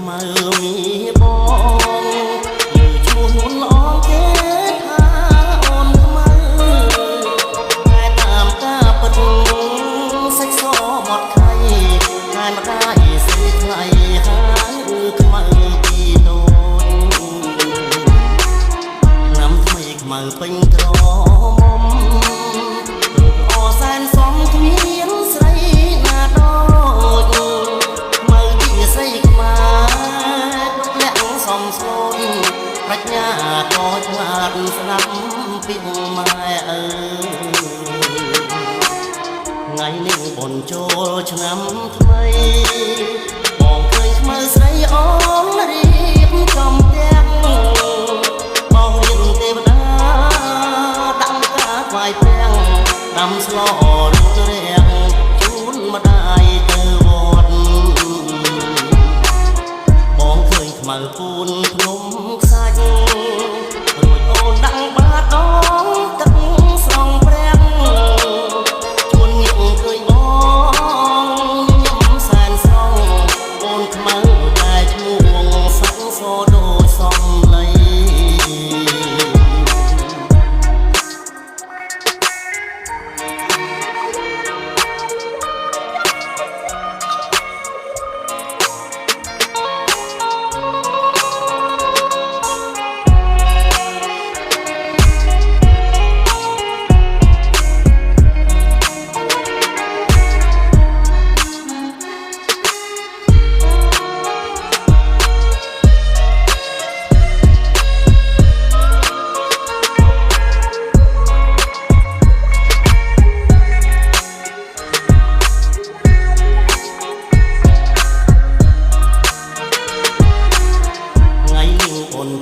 មើមីបងលើឈ្មោះនួនល្អគេថាអូនខ្មៅតែតាមការពិតសាច់សមាត់ខៃតែម្ដាយស្រីថ្លៃហើយខ្មៅពីតូចឆ្នាំថ្មីខ្មៅពេញក្រមុំរូបល្អសែនសមគ្មានស្រីណាដូចមើលជាស្រីខ្មែរលាក់សំស្លូនប្រាជ្ញាក៏ឆ្លាតស្ដាប់ពីម៉ែអើថ្ងៃនេះបុណ្យចូលឆ្នាំថ្មីបងឃើញខ្មៅស្រីអូនរៀបចំទាំងបងរៀនទេវតាដាក់ការថ្វាយព្រះដាំស្លរូបរាងជូនម្ដាយទៅវត្តបងឃើញខ្មៅពូនភ្នំខ្សាច់រួចអូនដាក់បាតដងទឹកស្រង់ព្រះជួនញាក់ឃើញបងញញឹមសែនស្រងអូនខ្មៅតែឈ្មោះសាក់សដូចសំឡី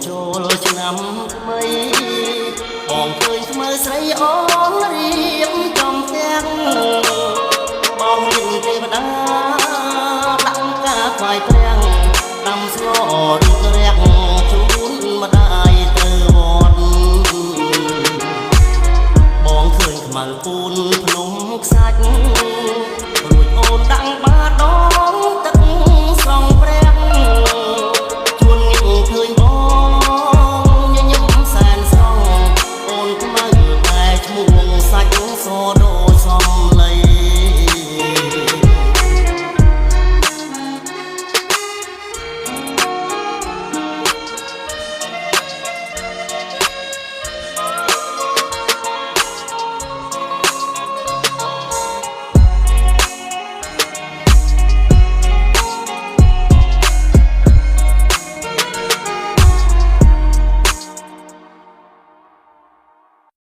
ចូលឆ្នាំថ្មីបងឃើញថ្មើស្រីអូនរៀបចំទាំងបងរៀនទេវតាដាក់ការថ្វាយព្រះដាំស្លរូបរាងជូនម្ដាយទៅវត្តបងឃើញខ្មៅពូនភ្នំខ្សាច់រួចអូនដាក់បាតដងទឹកស្រង់ព្រះជួនងាកឃើញបងញញឹមសែនស្រងអូនខ្មៅតែឈ្មោះសាច់ស